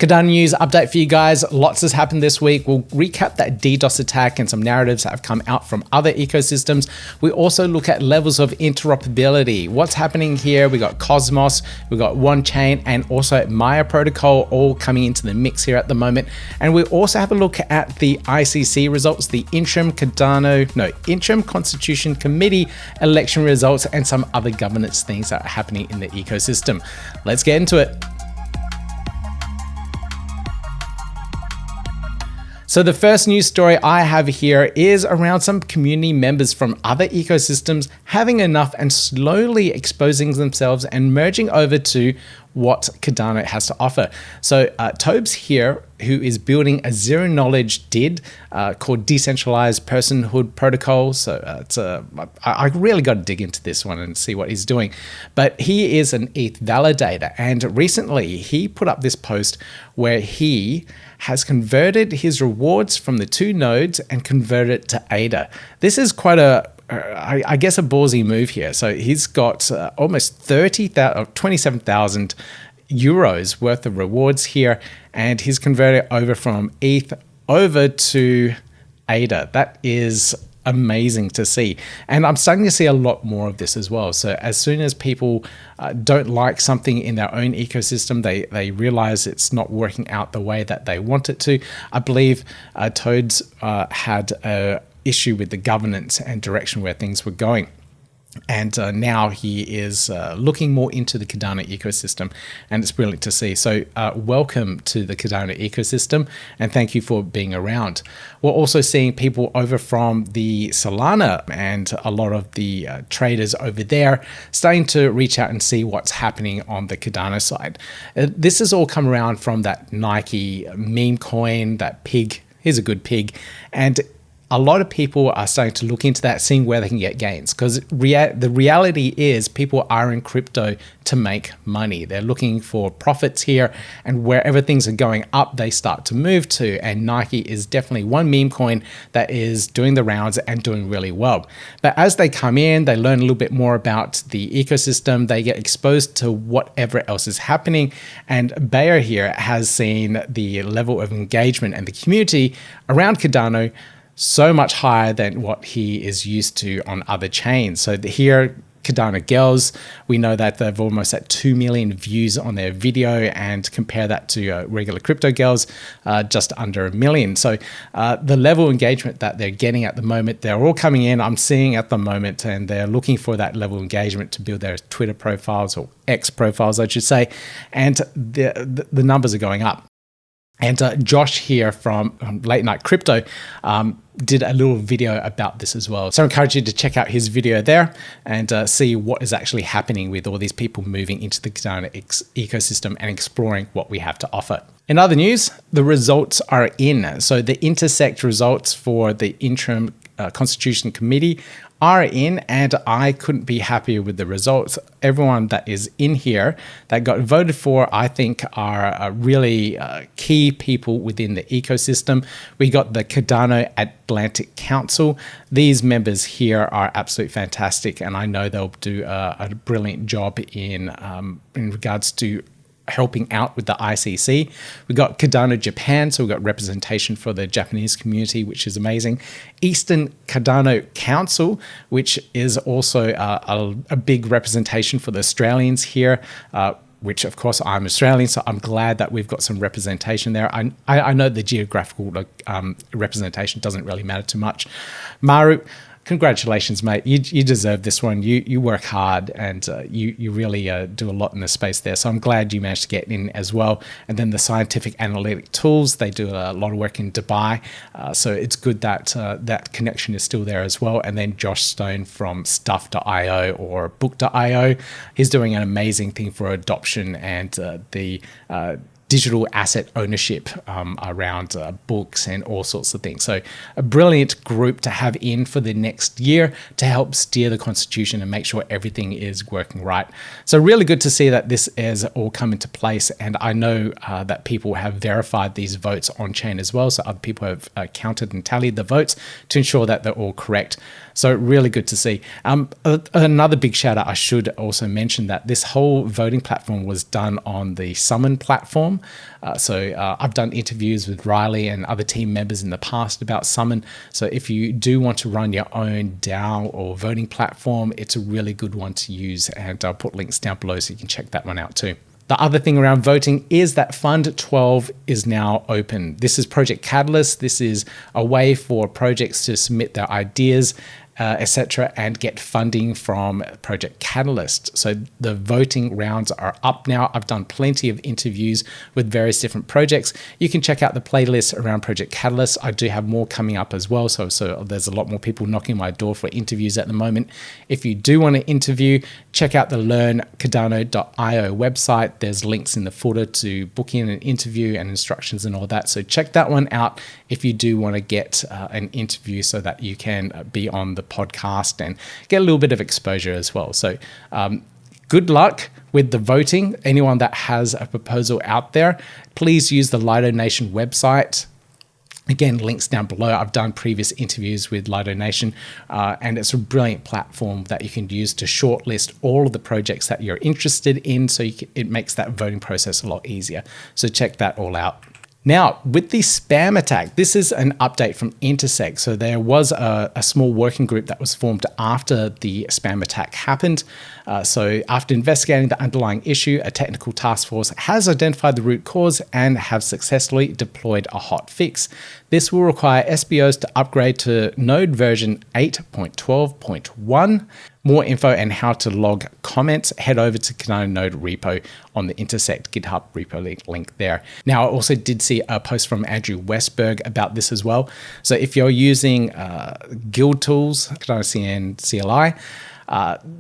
Cardano news update for you guys. Lots has happened this week. We'll recap that DDoS attack and some narratives that have come out from other ecosystems. We also look at levels of interoperability. What's happening here? We got Cosmos, we got Wanchain, and also Maya protocol all coming into the mix here at the moment. And we also have a look at the ICC results, the Interim Constitution Committee election results, and some other governance things that are happening in the ecosystem. Let's get into it. So the first news story I have here is around some community members from other ecosystems having enough and slowly exposing themselves and merging over to what Cardano has to offer. So Tobes here, who is building a zero knowledge DID called Decentralized Personhood Protocol. So I really got to dig into this one and see what he's doing. But he is an ETH validator, and recently he put up this post where he has converted his rewards from the two nodes and converted it to ADA. This is quite I guess a ballsy move here. So he's got almost 27,000 euros worth of rewards here, and he's converted over from ETH over to ADA. That is amazing to see, and I'm starting to see a lot more of this as well. So as soon as people don't like something in their own ecosystem, they realize it's not working out the way that they want it to. I believe Toads had a issue with the governance and direction where things were going. And now he is looking more into the Cardano ecosystem, and it's brilliant to see. So welcome to the Cardano ecosystem, and thank you for being around. We're also seeing people over from the Solana and a lot of the traders over there starting to reach out and see what's happening on the Cardano side. This has all come around from that Nike meme coin, that pig. Here's a good pig. And a lot of people are starting to look into that, seeing where they can get gains, because the reality is people are in crypto to make money. They're looking for profits here, and wherever things are going up, they start to move to. And Nike is definitely one meme coin that is doing the rounds and doing really well. But as they come in, they learn a little bit more about the ecosystem, they get exposed to whatever else is happening. And Bayer here has seen the level of engagement and the community around Cardano so much higher than what he is used to on other chains. So here, Cardano Girls, we know that they've almost at 2 million views on their video, and compare that to regular crypto girls, just under 1 million. So the level of engagement that they're getting at the moment, they're all coming in, I'm seeing at the moment, and they're looking for that level of engagement to build their Twitter profiles, or X profiles, I should say, and the numbers are going up. And Josh here from Late Night Crypto did a little video about this as well. So I encourage you to check out his video there and see what is actually happening with all these people moving into the Cardano ecosystem and exploring what we have to offer. In other news, the results are in. So the intersect results for the Interim Constitution Committee are in, and I couldn't be happier with the results. Everyone that is in here that got voted for, I think, are really key people within the ecosystem. We got the Cardano Atlantic Council. These members here are absolutely fantastic, and I know they'll do a brilliant job in regards to helping out with the ICC. We got Cardano Japan, so we've got representation for the Japanese community, which is amazing. Eastern Cardano Council, which is also a big representation for the Australians here, which of course I'm Australian, so I'm glad that we've got some representation there. I know the geographical representation doesn't really matter too much. Maru, congratulations, mate. You deserve this one. You work hard, and you really do a lot in the space there. So I'm glad you managed to get in as well. And then the scientific analytic tools, they do a lot of work in Dubai. So it's good that that connection is still there as well. And then Josh Stone from stuff.io or book.io, he's doing an amazing thing for adoption and the digital asset ownership around books and all sorts of things. So a brilliant group to have in for the next year to help steer the constitution and make sure everything is working right. So really good to see that this has all come into place. And I know that people have verified these votes on chain as well. So other people have counted and tallied the votes to ensure that they're all correct. So really good to see. Another big shout out, I should also mention that this whole voting platform was done on the Summon platform. platform. I've done interviews with Riley and other team members in the past about Summon. So if you do want to run your own DAO or voting platform, it's a really good one to use. And I'll put links down below so you can check that one out too. The other thing around voting is that Fund 12 is now open. This is Project Catalyst. This is a way for projects to submit their ideas, etc., and get funding from Project Catalyst. So the voting rounds are up now. I've done plenty of interviews with various different projects. You can check out the playlist around Project Catalyst. I do have more coming up as well. So there's a lot more people knocking my door for interviews at the moment. If you do want to interview, check out the learncardano.io website. There's links in the footer to book in an interview and instructions and all that. So check that one out if you do want to get an interview so that you can be on the podcast and get a little bit of exposure as well. So good luck with the voting. Anyone that has a proposal out there, please use the Lido Nation website. Again, links down below. I've done previous interviews with Lido Nation, and it's a brilliant platform that you can use to shortlist all of the projects that you're interested in, so it makes that voting process a lot easier. So check that all out. Now, with the spam attack, this is an update from Intersect. So there was a small working group that was formed after the spam attack happened. So after investigating the underlying issue, a technical task force has identified the root cause and have successfully deployed a hot fix. This will require SBOs to upgrade to node version 8.12.1. More info and how to log comments, head over to Cardano Node repo on the Intersect GitHub repo link there. Now, I also did see a post from Andrew Westberg about this as well. So if you're using guild tools, Cardano CN CLI,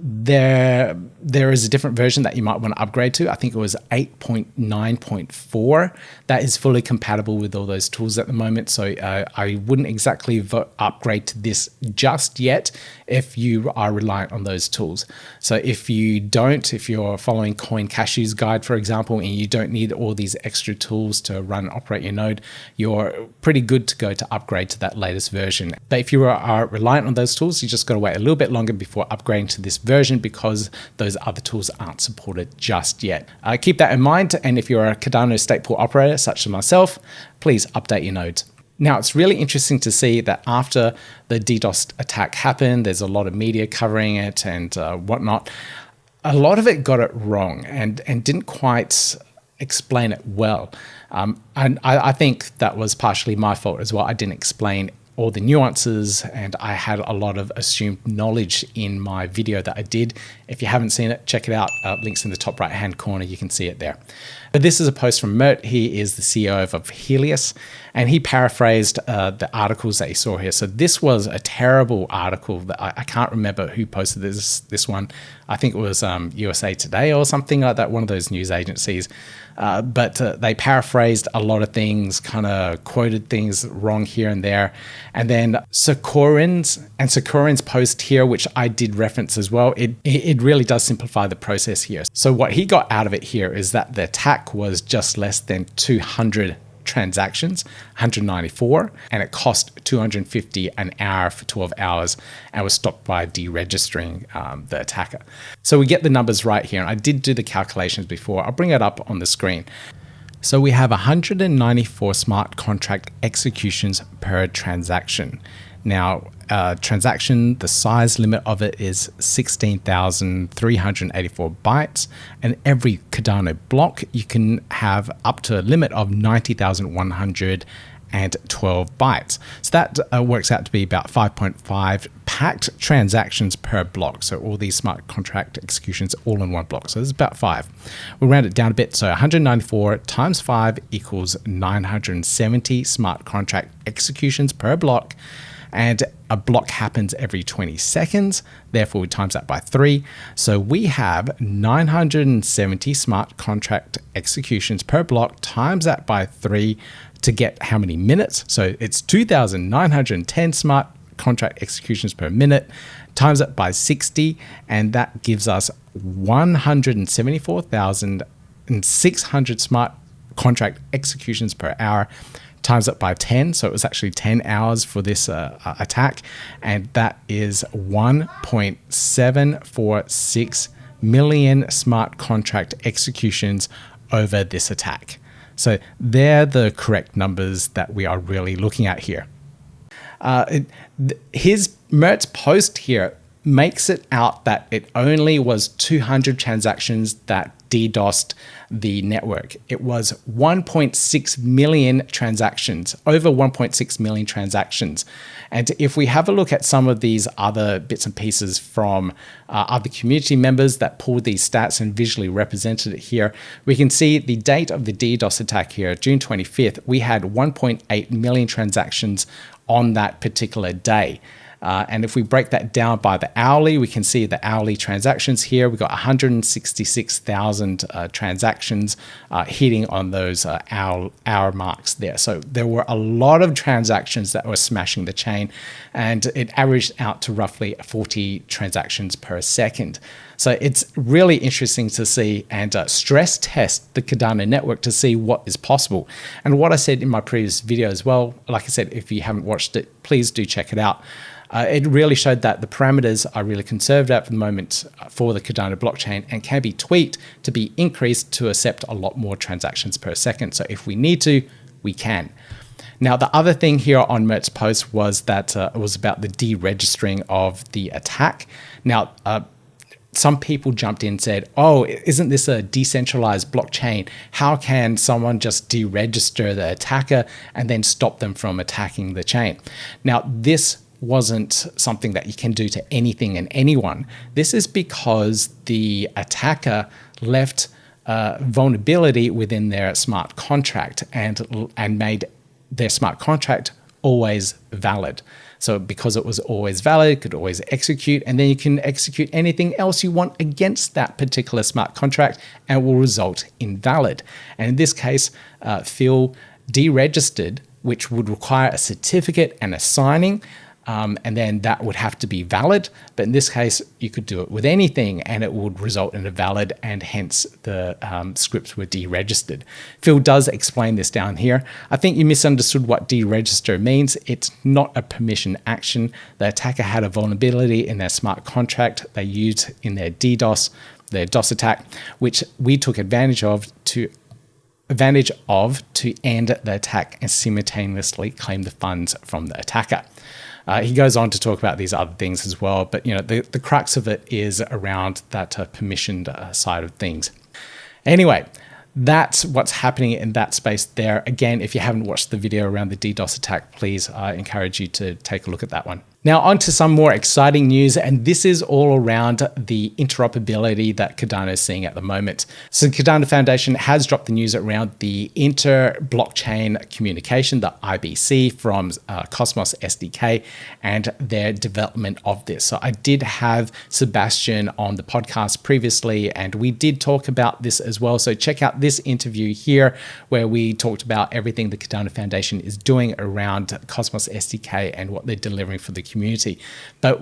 there is a different version that you might want to upgrade to. I think it was 8.9.4. That is fully compatible with all those tools at the moment. So I wouldn't exactly upgrade to this just yet if you are reliant on those tools. So if you're following Coin Cashew's guide, for example, and you don't need all these extra tools to run and operate your node, you're pretty good to go to upgrade to that latest version. But if you are reliant on those tools, you just got to wait a little bit longer before upgrading to this version because those other tools aren't supported just yet. Keep that in mind, and if you're a Cardano stake pool operator such as myself, please update your nodes. Now, it's really interesting to see that after the DDoS attack happened, there's a lot of media covering it and whatnot. A lot of it got it wrong and didn't quite explain it well. And I think that was partially my fault as well. I didn't explain all the nuances, and I had a lot of assumed knowledge in my video that I did. If you haven't seen it, check it out. Links in the top right hand corner, you can see it there. But this is a post from Mert. He is the CEO of Helios, and he paraphrased the articles that he saw here. So this was a terrible article that I can't remember who posted this one. I think it was USA Today or something like that, one of those news agencies. But they paraphrased a lot of things, kind of quoted things wrong here and there. And then Sakurin's post here, which I did reference as well, it really does simplify the process here. So what he got out of it here is that the attack was just less than 200 transactions, 194, and it cost $250 an hour for 12 hours and was stopped by deregistering the attacker. So we get the numbers right here, and I did do the calculations before. I'll bring it up on the screen. So we have 194 smart contract executions per transaction. Now, transaction, the size limit of it is 16,384 bytes, and every Cardano block you can have up to a limit of 90,112 bytes. So that works out to be about 5.5 packed transactions per block. So all these smart contract executions all in one block. So it's about 5. We'll round it down a bit. So 194 times 5 equals 970 smart contract executions per block. And a block happens every 20 seconds. Therefore, we times that by 3. So we have 970 smart contract executions per block, times that by 3 to get how many minutes? So it's 2,910 smart contract executions per minute, times that by 60, and that gives us 174,600 smart contract executions per hour, times it by 10. So it was actually 10 hours for this attack, and that is 1.746 million smart contract executions over this attack. So they're the correct numbers that we are really looking at here. His Mert's post here makes it out that it only was 200 transactions that DDoSed the network. It was 1.6 million transactions, over 1.6 million transactions. And if we have a look at some of these other bits and pieces from other community members that pulled these stats and visually represented it here, we can see the date of the DDoS attack here, June 25th, we had 1.8 million transactions on that particular day. And if we break that down by the hourly, we can see the hourly transactions here. We've got 166,000 transactions hitting on those hour marks there. So there were a lot of transactions that were smashing the chain, and it averaged out to roughly 40 transactions per second. So it's really interesting to see and stress test the Cardano network to see what is possible. And what I said in my previous video as well, like I said, if you haven't watched it, please do check it out. It really showed that the parameters are really conserved at the moment for the Cardano blockchain and can be tweaked to be increased to accept a lot more transactions per second. So if we need to, we can. Now, the other thing here on Mert's post was that it was about the deregistering of the attack. Now, some people jumped in and said, oh, isn't this a decentralized blockchain? How can someone just deregister the attacker and then stop them from attacking the chain? Now, this wasn't something that you can do to anything and anyone. This is because the attacker left vulnerability within their smart contract and made their smart contract always valid. So because it was always valid, it could always execute, and then you can execute anything else you want against that particular smart contract and it will result invalid. And in this case, Phil deregistered, which would require a certificate and a signing. And then that would have to be valid. But in this case, you could do it with anything and it would result in a valid, and hence the scripts were deregistered. Phil does explain this down here. I think you misunderstood what deregister means. It's not a permission action. The attacker had a vulnerability in their smart contract they used in their DDoS, their DOS attack, which we took advantage of to end the attack and simultaneously claim the funds from the attacker. He goes on to talk about these other things as well, but the crux of it is around that permissioned side of things. Anyway, that's what's happening in that space there. Again, if you haven't watched the video around the DDoS attack, please encourage you to take a look at that one. Now on to some more exciting news, and this is all around the interoperability that Cardano is seeing at the moment. So the Cardano Foundation has dropped the news around the inter-blockchain communication, the IBC from Cosmos SDK, and their development of this. So I did have Sebastian on the podcast previously, and we did talk about this as well. So check out this interview here where we talked about everything the Cardano Foundation is doing around Cosmos SDK and what they're delivering for the community. But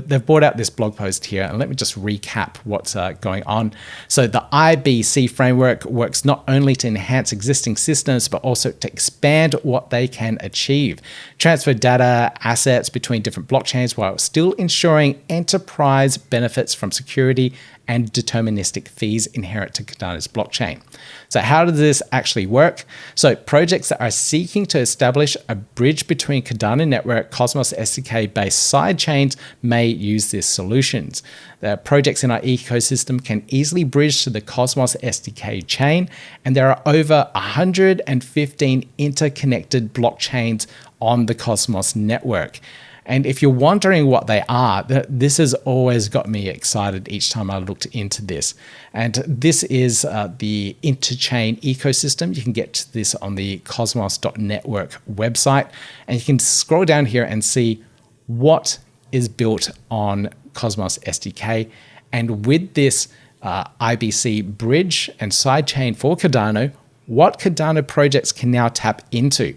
they've brought out this blog post here, and let me just recap what's going on. So the IBC framework works not only to enhance existing systems, but also to expand what they can achieve. Transfer data, assets between different blockchains while still ensuring enterprise benefits from security and deterministic fees inherent to Cardano's blockchain. So how does this actually work? So projects that are seeking to establish a bridge between Cardano network, Cosmos SDK-based sidechains may use these solutions. The projects in our ecosystem can easily bridge to the Cosmos SDK chain, and there are over 115 interconnected blockchains on the Cosmos network. And if you're wondering what they are, this has always got me excited each time I looked into this. And this is the interchain ecosystem. You can get to this on the cosmos.network website. And you can scroll down here and see what is built on Cosmos SDK. And with this IBC bridge and sidechain for Cardano, what Cardano projects can now tap into.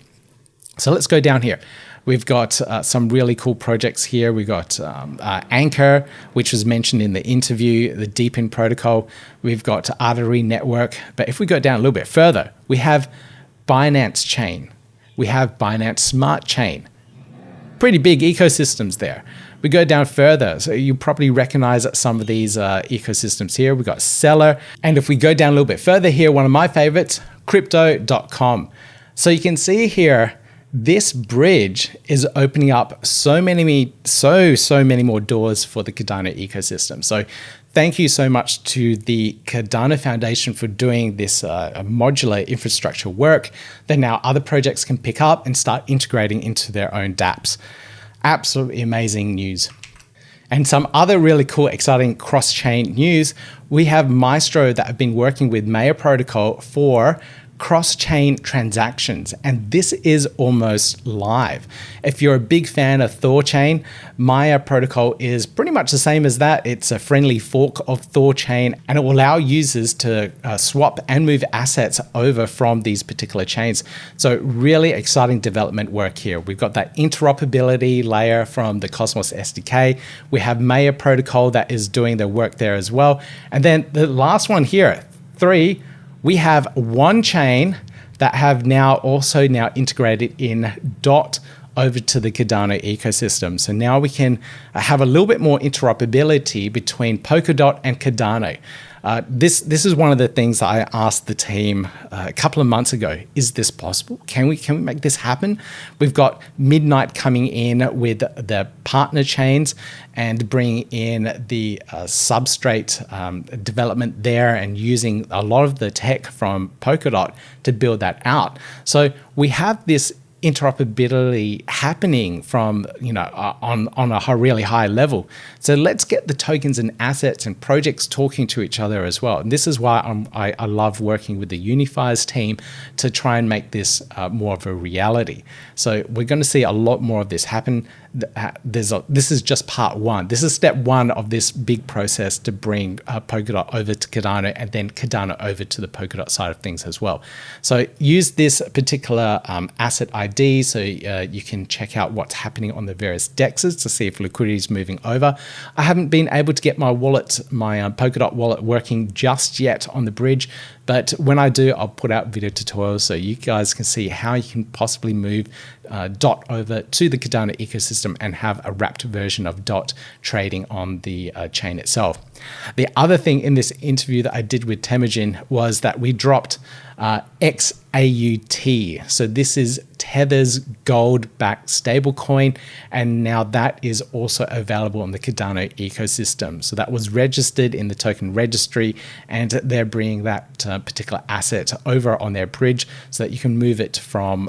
So let's go down here. We've got some really cool projects here. We've got Anchor, which was mentioned in the interview, the Deepin protocol. We've got Artery Network. But if we go down a little bit further, we have Binance Chain. We have Binance Smart Chain. Pretty big ecosystems there. We go down further, so you probably recognize some of these ecosystems here. We've got Seller. And if we go down a little bit further here, one of my favorites, crypto.com. So you can see here, this bridge is opening up so many more doors for the Cardano ecosystem. So thank you so much to the Cardano Foundation for doing this modular infrastructure work that now other projects can pick up and start integrating into their own dApps. Absolutely amazing news. And some other really cool, exciting cross-chain news. We have Maestro that have been working with Maya Protocol for cross-chain transactions, and this is almost live. If you're a big fan of Thorchain, Maya Protocol is pretty much the same as that. It's a friendly fork of Thorchain, and it will allow users to swap and move assets over from these particular chains. So really exciting development work here. We've got that interoperability layer from the Cosmos SDK. We have Maya Protocol that is doing their work there as well. And then the last one here, 3, we have Wanchain that have now integrated in DOT over to the Cardano ecosystem. So now we can have a little bit more interoperability between Polkadot and Cardano. This is one of the things that I asked the team a couple of months ago. Is this possible? Can we make this happen? We've got Midnight coming in with the partner chains and bringing in the substrate development there and using a lot of the tech from Polkadot to build that out. So we have this interoperability happening from, on a really high level. So let's get the tokens and assets and projects talking to each other as well. And this is why I love working with the Unifiers team to try and make this more of a reality. So we're going to see a lot more of this happen. This is just part 1. This is step 1 of this big process to bring Polkadot over to Cardano and then Cardano over to the Polkadot side of things as well. So use this particular asset ID so you can check out what's happening on the various dexes to see if liquidity is moving over. I haven't been able to get my wallet, my Polkadot wallet working just yet on the bridge, but when I do, I'll put out video tutorials so you guys can see how you can possibly move DOT over to the Cardano ecosystem and have a wrapped version of DOT trading on the chain itself. The other thing in this interview that I did with Temujin was that we dropped XAUT. So this is Tether's gold-backed stablecoin, and now that is also available on the Cardano ecosystem. So that was registered in the token registry, and they're bringing that particular asset over on their bridge so that you can move it from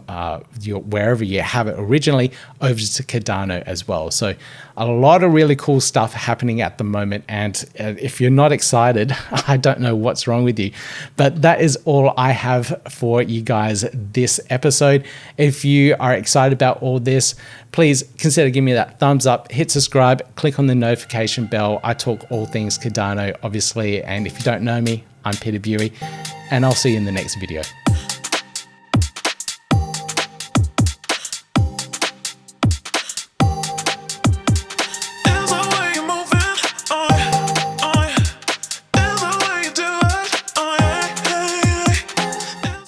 wherever you have it originally over to Cardano as well. So a lot of really cool stuff happening at the moment, and if you're not excited, I don't know what's wrong with you. But that is all I have for you guys this episode. If you are excited about all this, please consider giving me that thumbs up, hit subscribe, click on the notification bell. I talk all things Cardano, obviously. And if you don't know me, I'm Peter Buey, and I'll see you in the next video.